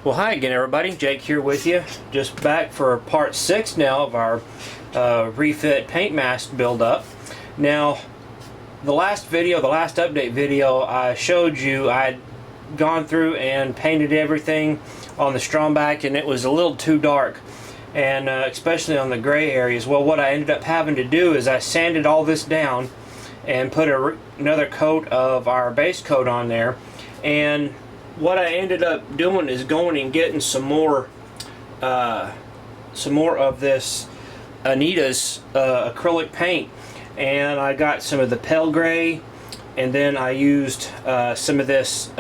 Well, hi again everybody, Jake here with you, just back for part 6 now of our refit paint mask build up. Now, the last update video, I showed you I'd gone through and painted everything on the Strongback, and it was a little too dark, and especially on the gray areas. Well, what I ended up having to do is I sanded all this down and put another coat of our base coat on there, and what I ended up doing is going and getting some more of this Anita's acrylic paint, and I got some of the pale gray, and then I used some of this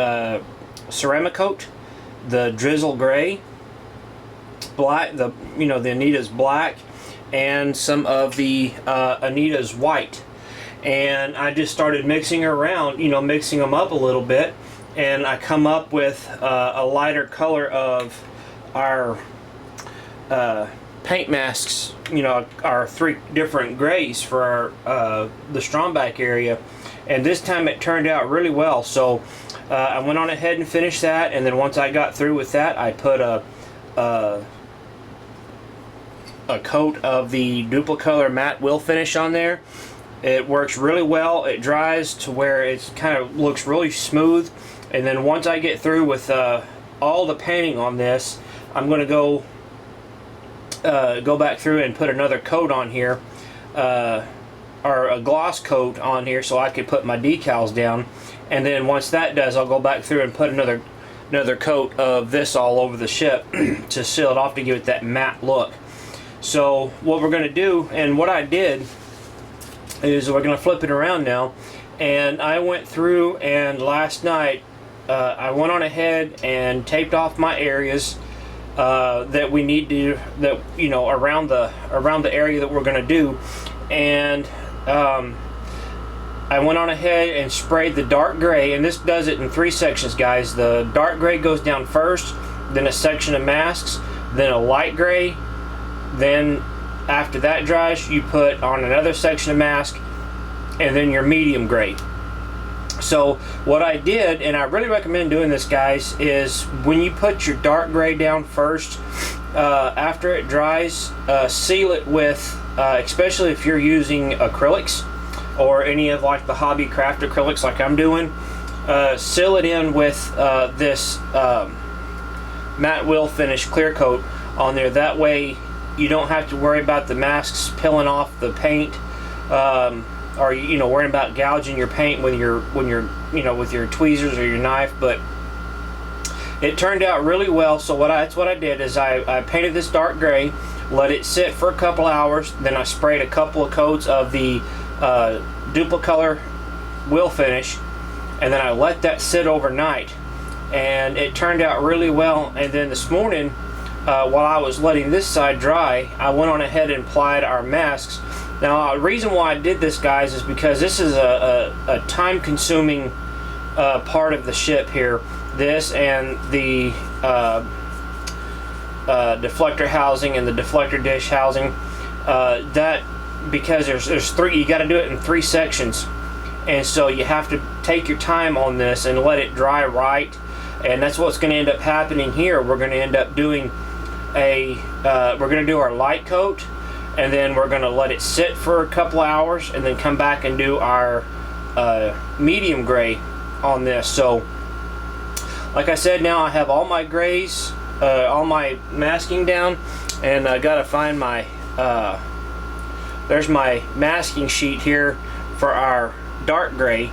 ceramic coat, the drizzle gray, black, the Anita's black, and some of the Anita's white, and I just started mixing around, mixing them up a little bit. And I come up with a lighter color of our paint masks, our 3 different grays for our the Strongback area, and this time it turned out really well. So I went on ahead and finished that, and then once I got through with that, I put a coat of the Duplicolor matte wheel finish on there. It works really well. It dries to where it kind of looks really smooth. And then once I get through with all the painting on this, I'm going to go back through and put another coat on here, or a gloss coat on here, so I could put my decals down. And then once that does, I'll go back through and put another coat of this all over the ship to seal it off, to give it that matte look. So what we're going to do, and what I did, is we're going to flip it around now. And I went through, and last night I went on ahead and taped off my areas that we need to, around the area that we're going to do, and I went on ahead and sprayed the dark gray, and this does it in 3 sections, guys. The dark gray goes down first, then a section of masks, then a light gray, then after that dries, you put on another section of mask, and then your medium gray. So what I did, and I really recommend doing this, guys, is when you put your dark gray down first, after it dries, seal it with, especially if you're using acrylics or any of like the hobby craft acrylics like I'm doing, seal it in with this matte wheel finish clear coat on there. That way you don't have to worry about the masks peeling off the paint, or worrying about gouging your paint with your with your tweezers or your knife. But it turned out really well. So that's what I did is I painted this dark gray, let it sit for a couple hours, then I sprayed a couple of coats of the Duplicolor wheel finish, and then I let that sit overnight, and it turned out really well. And then this morning, while I was letting this side dry, I went on ahead and applied our masks. Now, the reason why I did this, guys, is because this is a time-consuming part of the ship here. This and the deflector housing and the deflector dish housing. Because there's 3, you got to do it in 3 sections, and so you have to take your time on this and let it dry right. And that's what's going to end up happening here. We're going to end up doing we're going to do our light coat, and then we're going to let it sit for a couple hours, and then come back and do our medium gray on this. So like I said, now I have all my grays, all my masking down, and I got to find my there's my masking sheet here for our dark gray,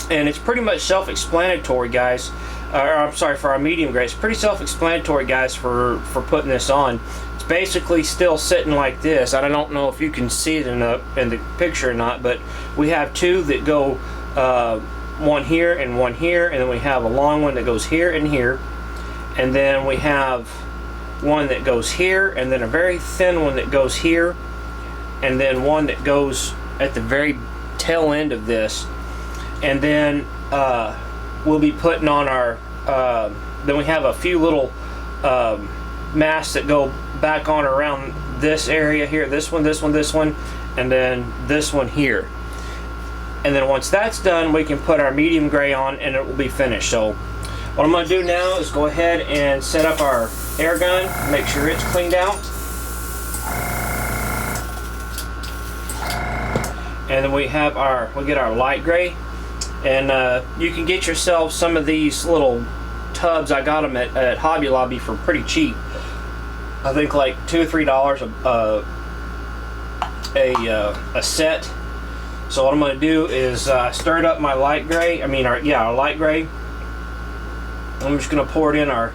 and it's pretty much self-explanatory, guys. I'm sorry, for our medium gray, it's pretty self-explanatory, guys, for putting this on. It's basically still sitting like this. I don't know if you can see it in the picture or not, but we have 2 that go, one here and one here, and then we have a long one that goes here and here, and then we have one that goes here, and then a very thin one that goes here, and then one that goes at the very tail end of this. And then we'll be putting on our then we have a few little masks that go back on around this area here, this one, and then this one here. And then once that's done, we can put our medium gray on, and it will be finished. So What I'm going to do now is go ahead and set up our air gun, make sure it's cleaned out. And then we get our light gray. And you can get yourself some of these little tubs. I got them at Hobby Lobby for pretty cheap. I think like $2 or $3 a set. So what I'm going to do is stir up my light gray. Our light gray. I'm just going to pour it in our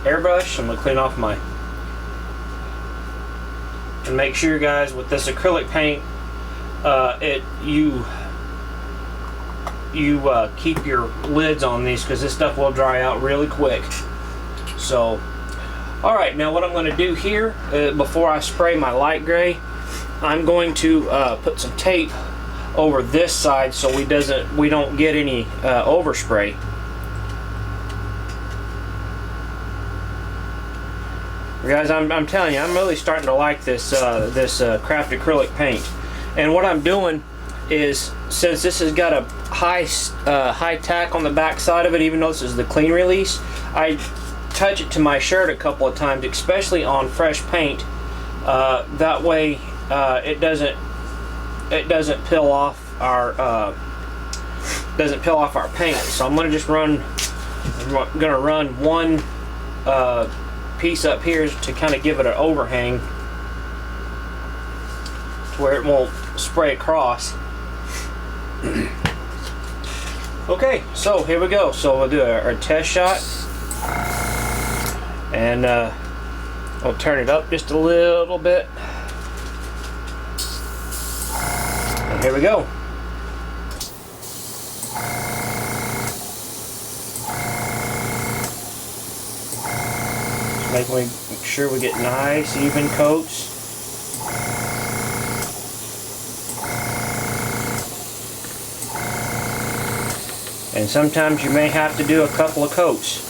airbrush. I'm going to clean off my. And make sure, guys, with this acrylic paint, you keep your lids on these, because this stuff will dry out really quick. So, all right, now what I'm going to do here, before I spray my light gray, I'm going to put some tape over this side so we don't get any overspray. Guys, I'm telling you, I'm really starting to like this craft acrylic paint. And what I'm doing is, since this has got a high tack on the back side of it, even though this is the clean release, I touch it to my shirt a couple of times, especially on fresh paint. That way, it doesn't peel off our paint. So I'm gonna just run one piece up here to kind of give it an overhang to where it won't spray across. Okay, so here we go. So we'll do our test shot, and we'll turn it up just a little bit, and here we go. Make sure we get nice even coats. And sometimes you may have to do a couple of coats.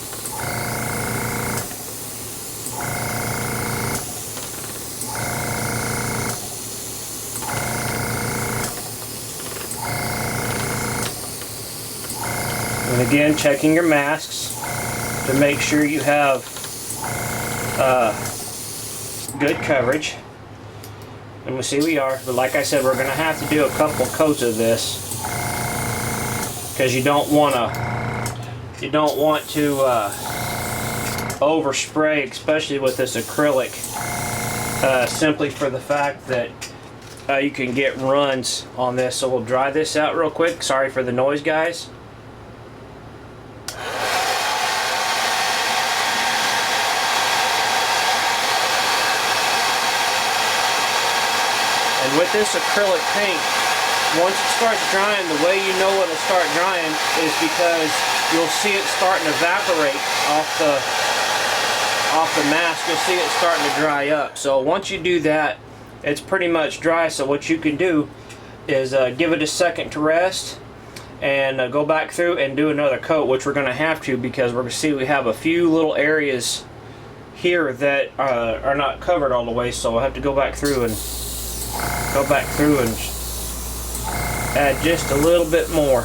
And again, checking your masks to make sure you have good coverage. And we'll see we are, but like I said, we're going to have to do a couple coats of this, because you don't want to overspray, especially with this acrylic, simply for the fact that you can get runs on this. So we'll dry this out real quick. Sorry for the noise, guys. And with this acrylic paint, once it starts drying, the way you know it'll start drying is because you'll see it starting to evaporate off the mask. You'll see it starting to dry up. So once you do that, it's pretty much dry. So what you can do is give it a second to rest, and go back through and do another coat, which we're going to have to, because we're going to see we have a few little areas here that are not covered all the way. So we'll have to go back through and add just a little bit more.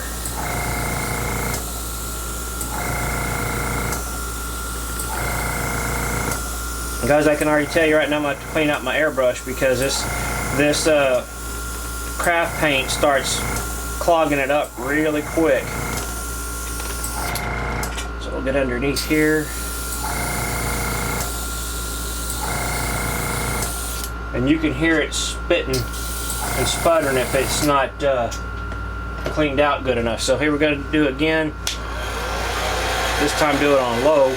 And guys, I can already tell you right now I'm going to have to clean out my airbrush, because this craft paint starts clogging it up really quick. So we'll get underneath here. And you can hear it spitting and sputtering if it's not cleaned out good enough. So here we're going to do it again. This time do it on low.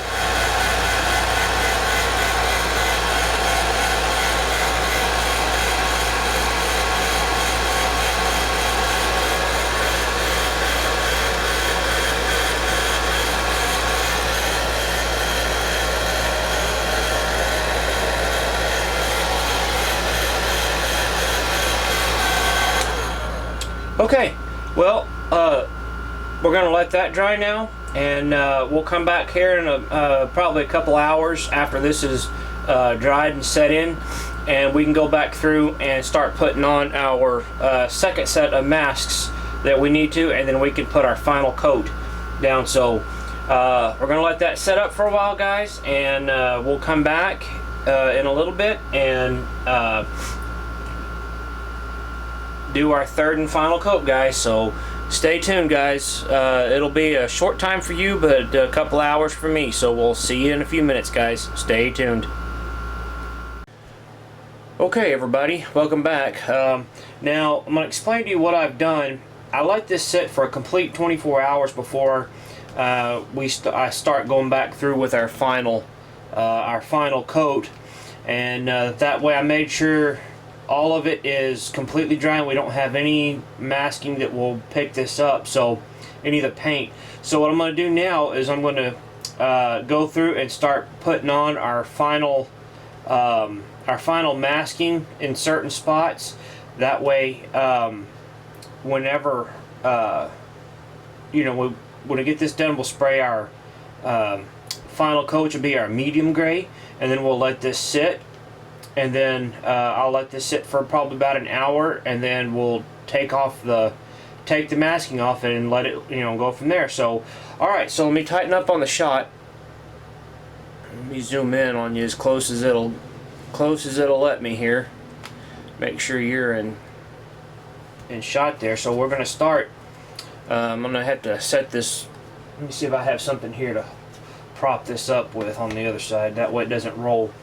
Okay, well, we're going to let that dry now, and we'll come back here in probably a couple hours after this is dried and set in, and we can go back through and start putting on our second set of masks that we need to, and then we can put our final coat down. So we're gonna let that set up for a while, guys, and we'll come back in a little bit and do our third and final coat, guys. So stay tuned, guys. It'll be a short time for you, but a couple hours for me. So we'll see you in a few minutes, guys. Stay tuned. Okay, everybody, welcome back. Now I'm gonna explain to you what I've done. I let this sit for a complete 24 hours before I start going back through with our final coat, and that way I made sure all of it is completely dry and we don't have any masking that will pick this up, so any of the paint. So what I'm going to do now is I'm going to go through and start putting on our final masking in certain spots. That way whenever when we get this done, we'll spray our final coat, which will be our medium gray, and then we'll let this sit, and then I'll let this sit for probably about an hour, and then we'll take the masking off and let it go from there. So alright, so let me tighten up on the shot. Let me zoom in on you as close as it'll let me here. Make sure you're in shot there. So we're gonna start. I'm gonna have to set this. Let me see if I have something here to prop this up with on the other side. That way it doesn't roll.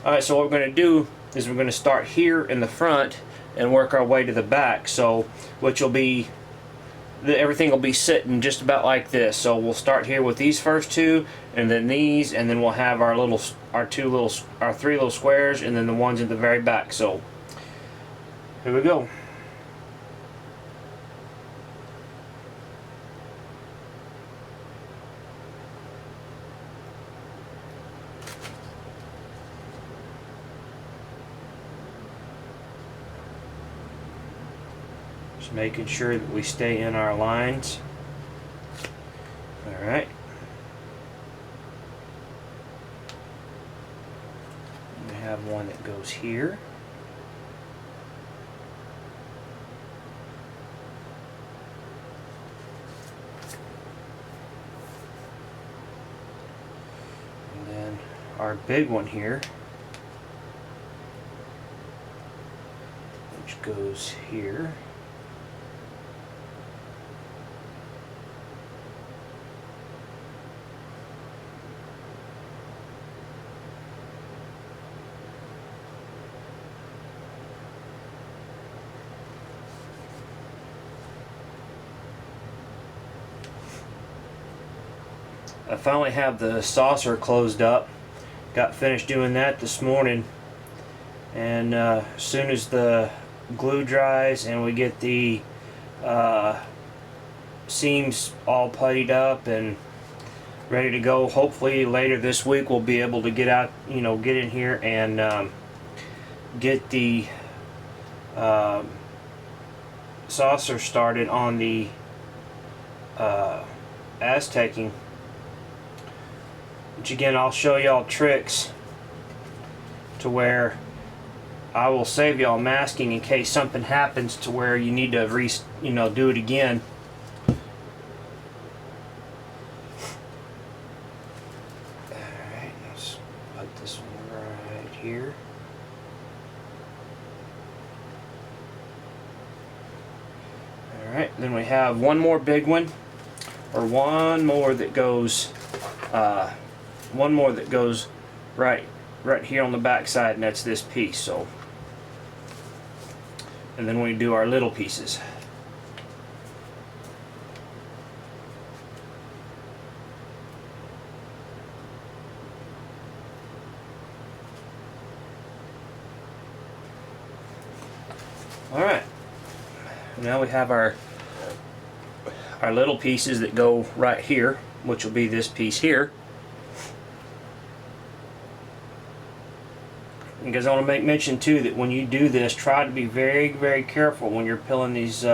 Alright, so what we're gonna do is we're gonna start here in the front and work our way to the back. So which will be everything will be sitting just about like this. So we'll start here with these first two, and then these, and then we'll have our three little squares, and then the ones in the very back. So here we go. Just making sure that we stay in our lines. Alright. We have one that goes here. And then our big one here, which goes here. I finally have the saucer closed up. Got finished doing that this morning, and as soon as the glue dries and we get the seams all puttied up and ready to go, hopefully later this week we'll be able to get out, get in here and get the saucer started on the Aztecing. Which again, I'll show y'all tricks to where I will save y'all masking in case something happens to where you need to do it again. Alright, let's put this one right here. Alright, then we have one more big one, or one more that goes right here on the back side, and that's this piece. So, and then we do our little pieces. Alright, now we have our little pieces that go right here, which will be this piece here. Because I want to make mention too that when you do this, try to be very, very careful when you're peeling these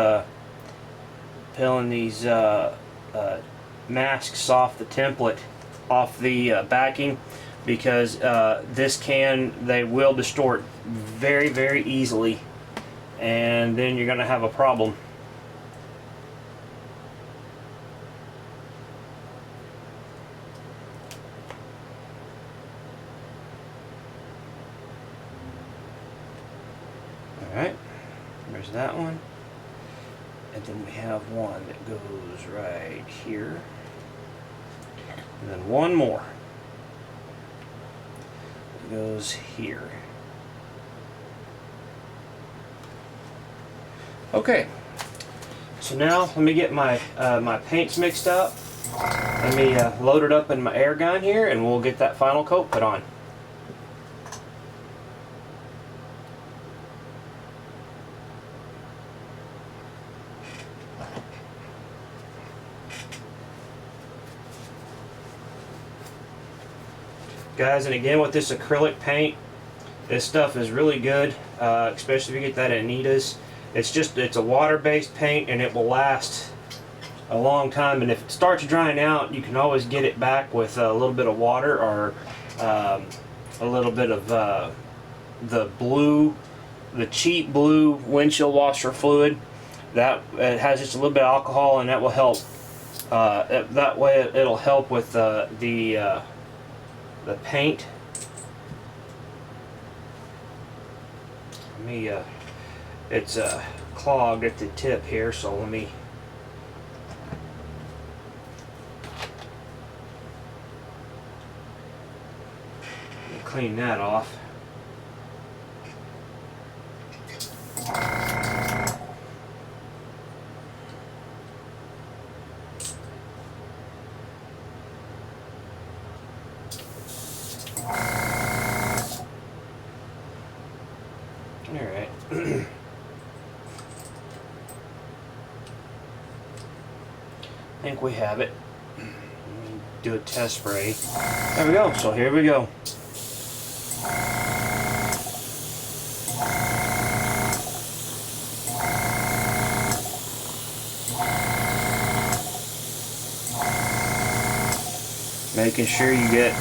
masks off the template, off the backing, because they will distort very, very easily, and then you're going to have a problem. Alright, there's that one. And then we have one that goes right here. And then one more. It goes here. Okay. So now let me get my my paints mixed up. Let me load it up in my air gun here, and we'll get that final coat put on. Guys, and again with this acrylic paint, this stuff is really good, especially if you get that at Anita's. It's a water-based paint, and it will last a long time, and if it starts drying out, you can always get it back with a little bit of water, or a little bit of the cheap blue windshield washer fluid. That it has just a little bit of alcohol, and that will help. That way it'll help with the paint. Let me, it's clogged at the tip here, so let me clean that off. Alright. I think we have it. Let me do a test spray. There we go. So here we go. Making sure you get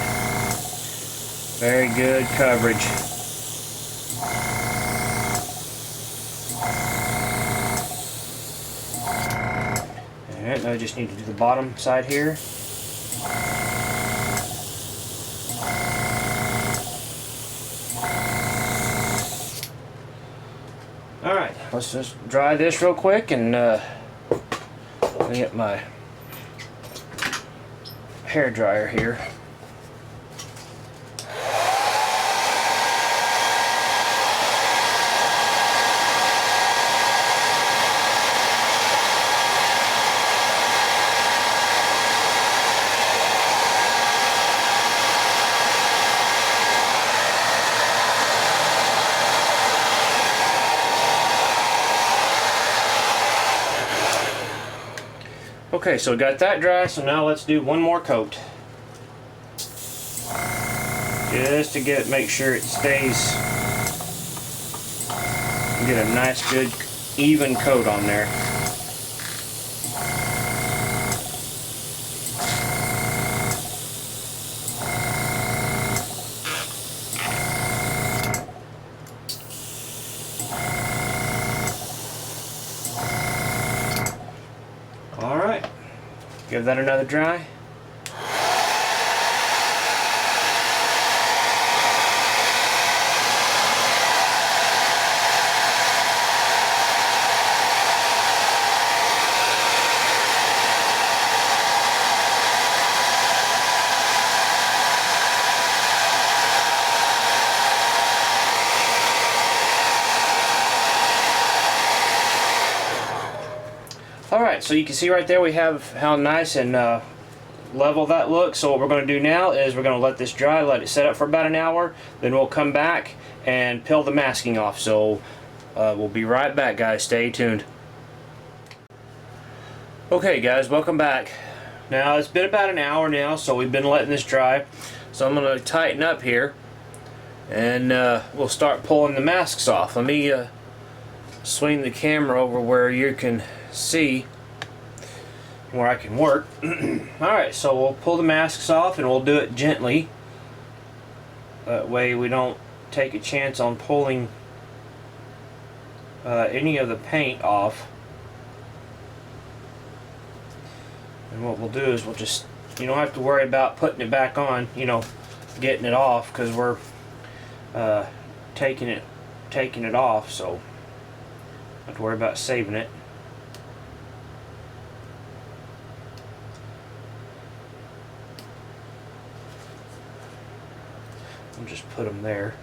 very good coverage. Alright, now I just need to do the bottom side here. Alright, let's just dry this real quick, and let me get my hair dryer here. Okay, so we got that dry, so now let's do one more coat. Just to make sure it stays, get a nice good even coat on there. Alright, give that another dry. Alright, so you can see right there we have how nice and level that looks. So what we're going to do now is we're going to let this dry, let it set up for about an hour, then we'll come back and peel the masking off. So we'll be right back, guys. Stay tuned. Okay guys, welcome back. Now it's been about an hour now, so we've been letting this dry. So I'm going to tighten up here, and we'll start pulling the masks off. Let me swing the camera over where you can see where I can work. Alright, so we'll pull the masks off, and we'll do it gently. That way we don't take a chance on pulling any of the paint off. And what we'll do is we'll just, you don't have to worry about putting it back on, you know, getting it off, because we're taking it off, so don't have to worry about saving it. I'll just put them there.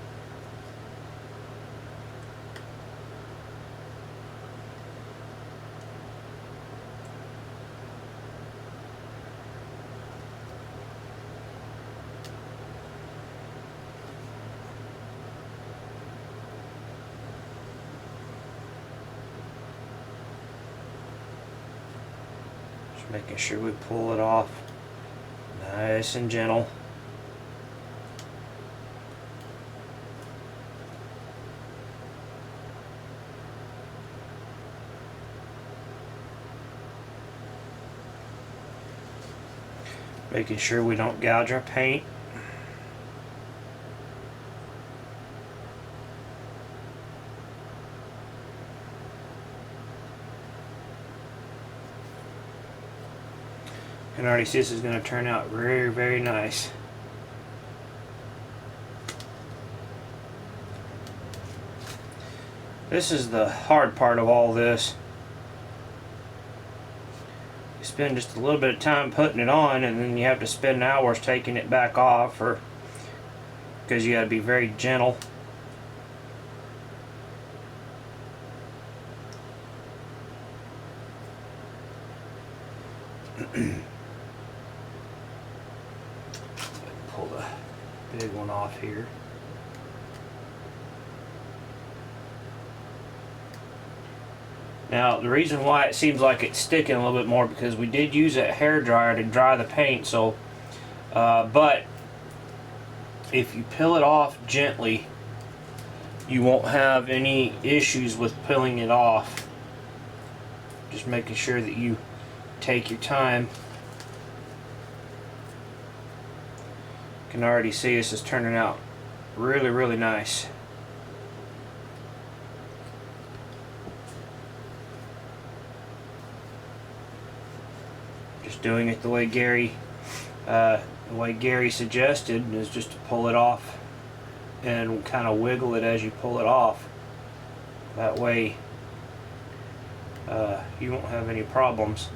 Just making sure we pull it off nice and gentle. Making sure we don't gouge our paint. You can already see this is going to turn out very, very nice. This is the hard part of all this. You spend just a little bit of time putting it on, and then you have to spend hours taking it back off, or because you got to be very gentle. Pull the big one off here. Now, the reason why it seems like it's sticking a little bit more, because we did use a hair dryer to dry the paint, so but if you peel it off gently, you won't have any issues with peeling it off. Just making sure that you take your time. You can already see this is turning out really, really nice. Just doing it the way Gary suggested, is just to pull it off and kind of wiggle it as you pull it off. That way you won't have any problems.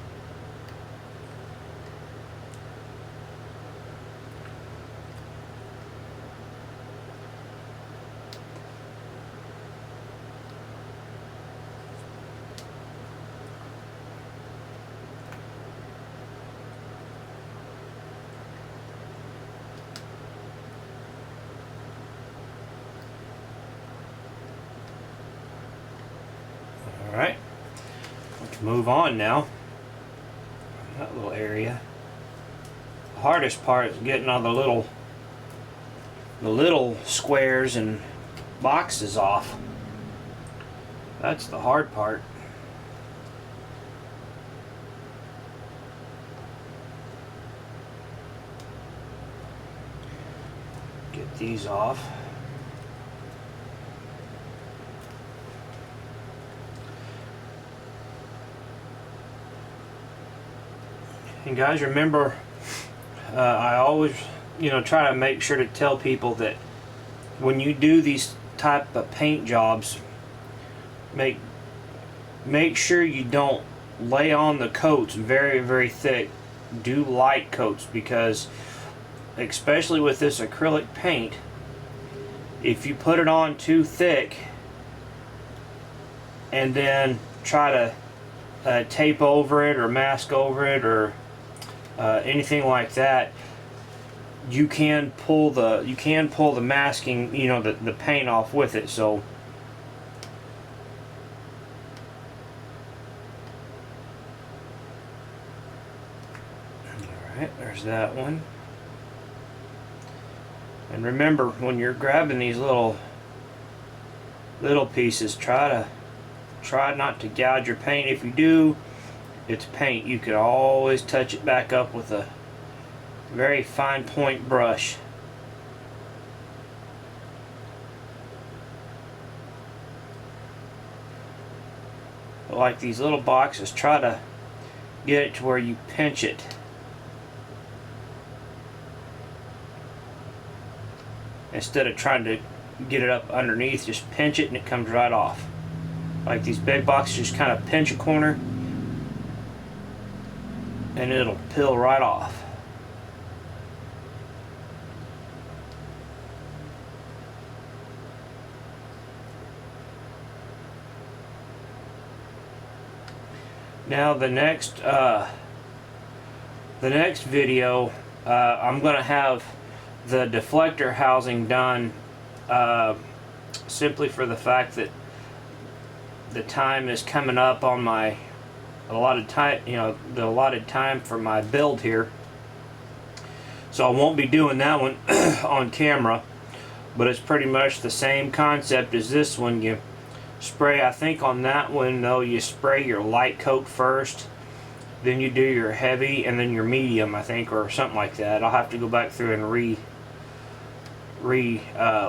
Alright, let's move on now. That little area. The hardest part is getting all the little squares and boxes off. That's the hard part. Get these off. And guys, remember, I always, try to make sure to tell people that when you do these type of paint jobs, make sure you don't lay on the coats very, very thick. Do light coats, because especially with this acrylic paint, if you put it on too thick and then try to tape over it or mask over it or anything like that, you can pull the masking, the paint off with it. So alright, there's that one. And remember, when you're grabbing these little pieces, try not to gouge your paint. If you do, it's paint. You could always touch it back up with a very fine point brush. like these little boxes, try to get it to where you pinch it. Instead of trying to get it up underneath, just pinch it and it comes right off. Like these big boxes, just kind of pinch a corner and it'll peel right off. Now the next video, I'm going to have the deflector housing done, simply for the fact that the time is coming up on my allotted time, the allotted time for my build here. So I won't be doing that one on camera, but it's pretty much the same concept as this one. You spray, I think on that one though, you spray your light coat first, then you do your heavy, and then your medium, I think, or something like that. I'll have to go back through and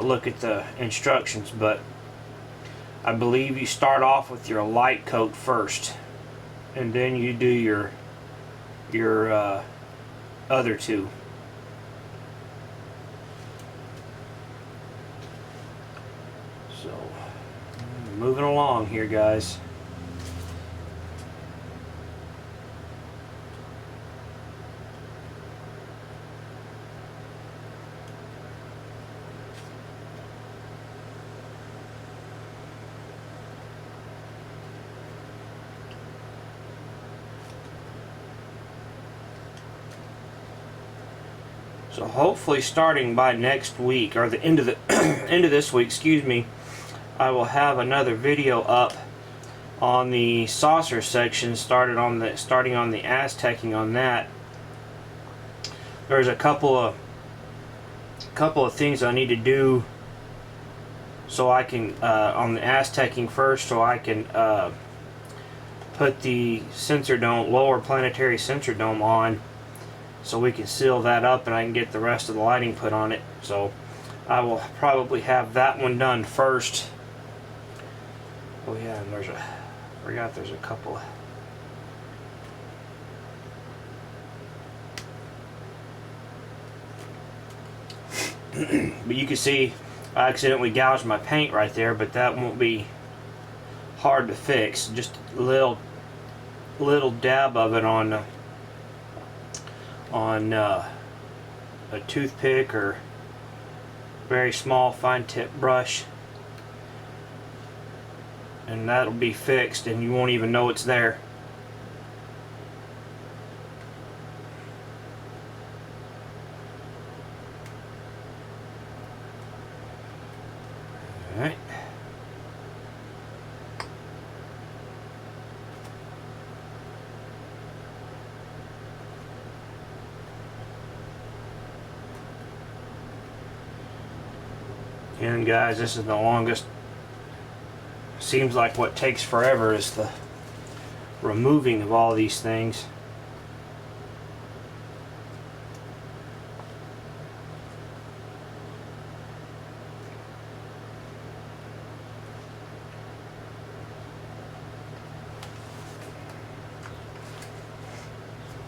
look at the instructions, but I believe you start off with your light coat first, and then you do your other two. So moving along here, guys. So hopefully starting by next week, or the end of the end of this week, excuse me, I will have another video up on the saucer section, starting on the Aztecing on that. There's a couple of things I need to do so I can on the Aztecing first, so I can put the sensor dome, lower planetary sensor dome on, so we can seal that up and I can get the rest of the lighting put on it. So I will probably have that one done first. Oh yeah, and there's a couple. But you can see I accidentally gouged my paint right there, but that won't be hard to fix. Just a little dab of it on a toothpick or very small fine tip brush, and that'll be fixed and you won't even know it's there. Alright. And guys, this is the longest. Seems like what takes forever is the removing of all these things.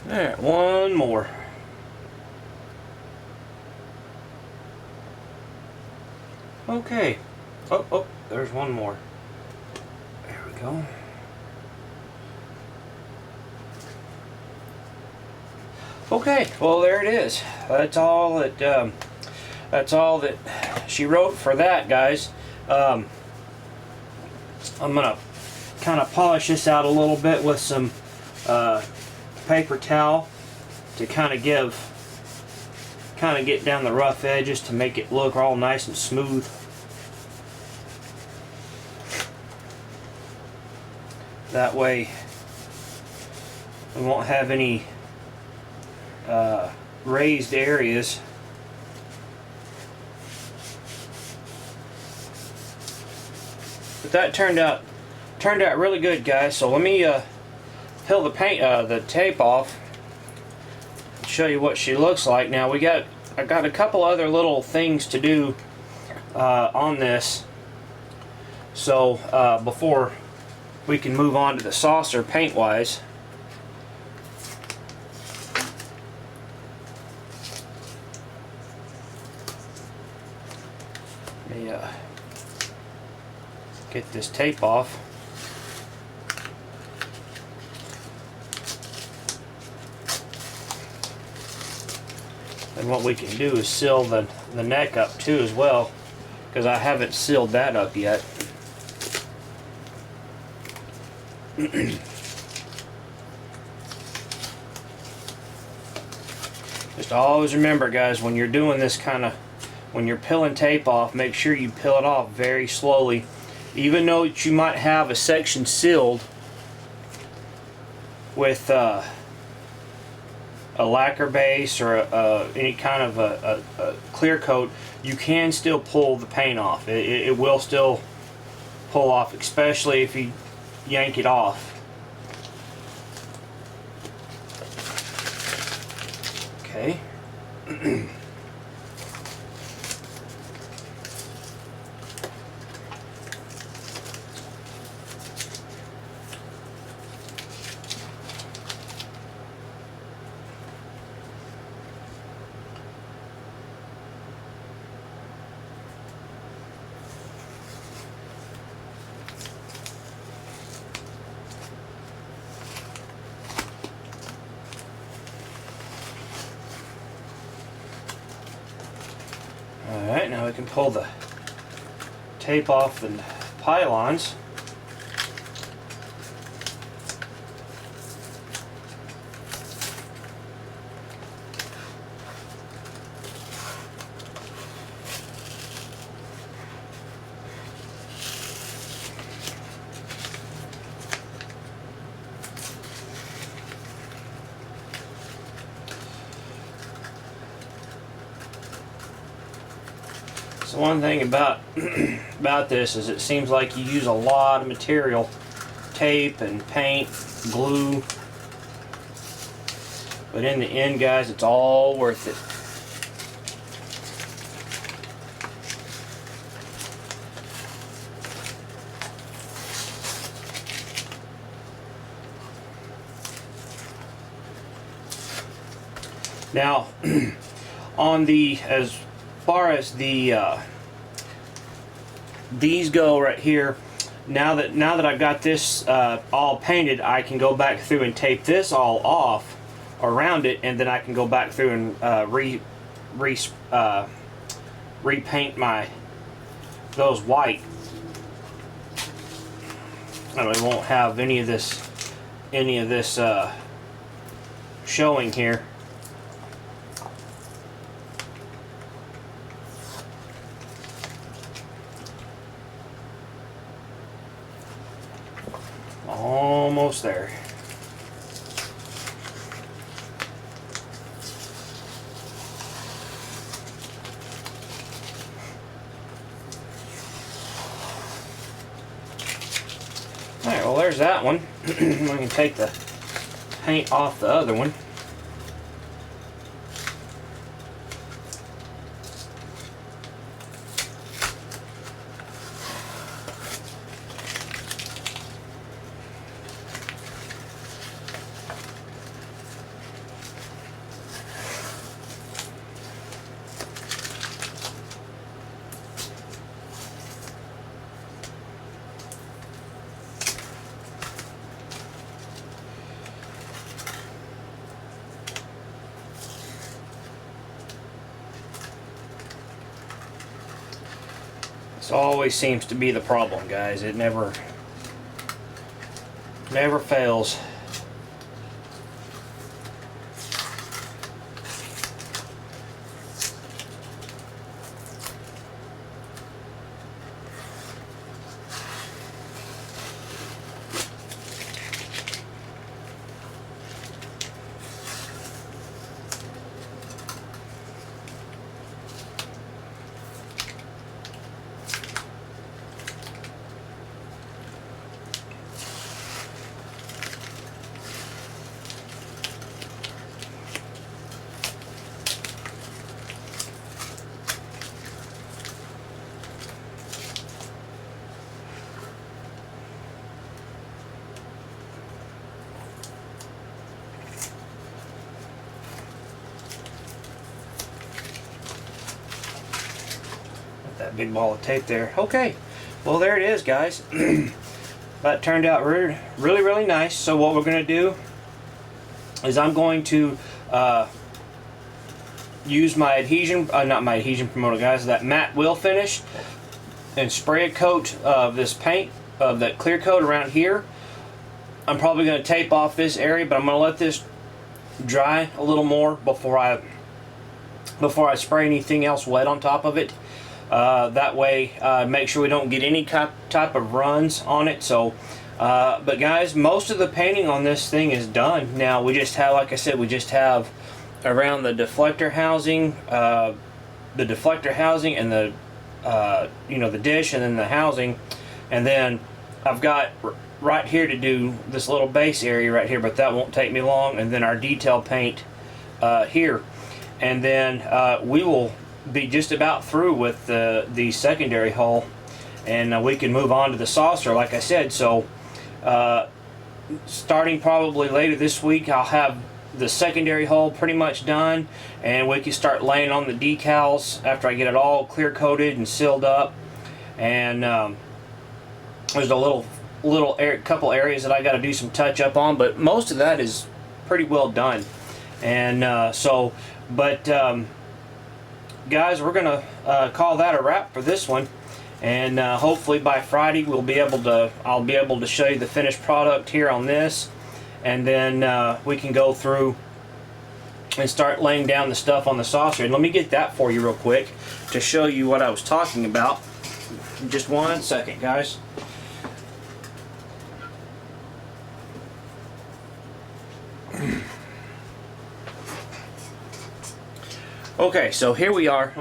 Alright, one more. Okay. Oh, there's one more. There we go. Okay, well there it is. That's all that she wrote for that, guys. I'm gonna kind of polish this out a little bit with some paper towel to kind of get down the rough edges to make it look all nice and smooth. That way we won't have any raised areas. But that turned out really good, guys. So let me peel the tape off, show you what she looks like. Now I got a couple other little things to do on this. So before we can move on to the saucer paint wise. Let me get this tape off. And what we can do is seal the neck up too as well, because I haven't sealed that up yet. Just always remember, guys, when you're doing this when you're peeling tape off, make sure you peel it off very slowly. Even though you might have a section sealed with a lacquer base or any kind of a clear coat, you can still pull the paint off. It will still pull off, especially if you yank it off. Okay. Alright, now we can pull the tape off the pylons. So one thing about this is it seems like you use a lot of material, tape and paint, glue, but in the end, guys, it's all worth it. Now, on the as far as the these go right here, now that I've got this all painted, I can go back through and tape this all off around it, and then I can go back through and repaint those white. And we won't have any of this showing here. Almost there. Alright, well, there's that one. We can take the paint off the other one. This always seems to be the problem, guys. It never fails. that big ball of tape there. Okay, well there it is, guys. That turned out really nice. So what we're going to do is I'm going to use my adhesion, not my adhesion promoter, guys, that matte wheel finish, and spray a coat of this paint, of that clear coat around here. I'm probably going to tape off this area, but I'm going to let this dry a little more before I spray anything else wet on top of it. That way, make sure we don't get any type of runs on it. So, but guys, most of the painting on this thing is done. Now we just have, like I said, we just have around the deflector housing, and the the dish, and then the housing, and then I've got right here to do this little base area right here, but that won't take me long, and then our detail paint here, and then we will be just about through with the secondary hull, and we can move on to the saucer, like I said. So starting probably later this week, I'll have the secondary hull pretty much done, and we can start laying on the decals after I get it all clear coated and sealed up. And there's a couple areas that I got to do some touch up on, but most of that is pretty well done. And guys, we're gonna call that a wrap for this one, and hopefully by Friday I'll be able to show you the finished product here on this, and then we can go through and start laying down the stuff on the saucer. And let me get that for you real quick to show you what I was talking about. Just 1 second, guys. Okay, so here we are.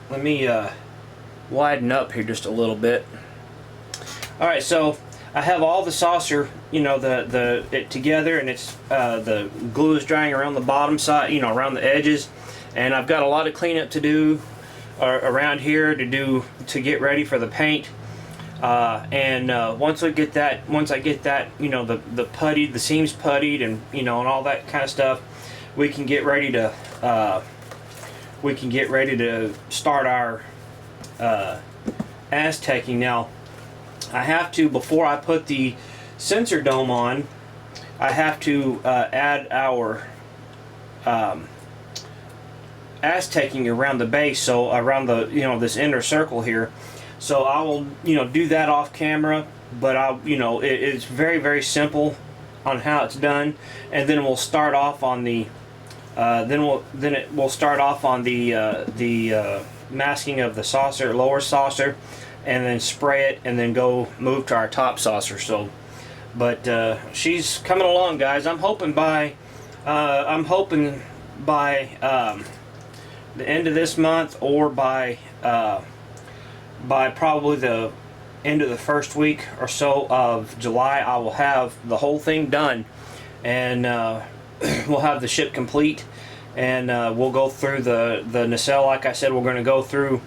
Let me widen up here just a little bit. All right, so I have all the saucer, it together, and it's the glue is drying around the bottom side, around the edges, and I've got a lot of cleanup to do around here to get ready for the paint. Once I get that, the puttied, the seams puttied, and and all that kind of stuff, we can get ready to start our Aztecing. Now, I have to, before I put the sensor dome on, I have to add our Aztecing around the base, so around the this inner circle here. So I will do that off camera, but it's very simple on how it's done, and then we'll start off on the we'll start off on the masking of the saucer, lower saucer, and then spray it, and then move to our top saucer. So, but she's coming along, guys. I'm hoping by the end of this month, or by probably the end of the first week or so of July, I will have the whole thing done, and we'll have the ship complete, and we'll go through the nacelle. Like I said, we're going to go through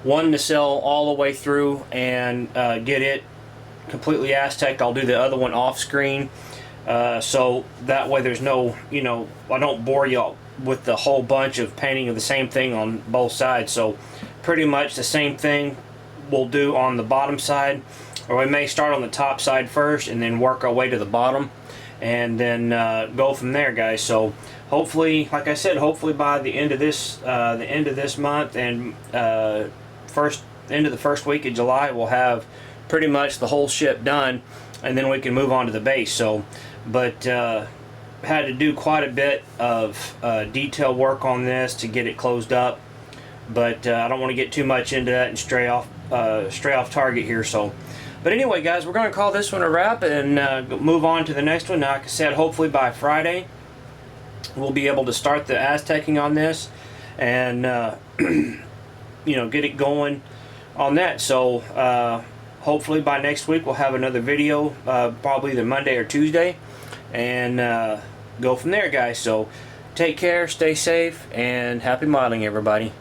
one nacelle all the way through and get it completely Azteced. I'll do the other one off screen, so that way there's no, I don't bore you with the whole bunch of painting of the same thing on both sides. So pretty much the same thing we'll do on the bottom side, or we may start on the top side first and then work our way to the bottom, and then go from there, guys. So hopefully, like I said, hopefully by the end of this month, and end of the first week of July, we'll have pretty much the whole ship done, and then we can move on to the base. So, but had to do quite a bit of detail work on this to get it closed up, but I don't want to get too much into that and stray off target here. So, but anyway, guys, we're going to call this one a wrap and move on to the next one. Now, like I said, hopefully by Friday we'll be able to start the Aztecing on this, and get it going on that. So hopefully by next week we'll have another video, probably either Monday or Tuesday, and go from there, guys. So take care, stay safe, and happy modeling, everybody.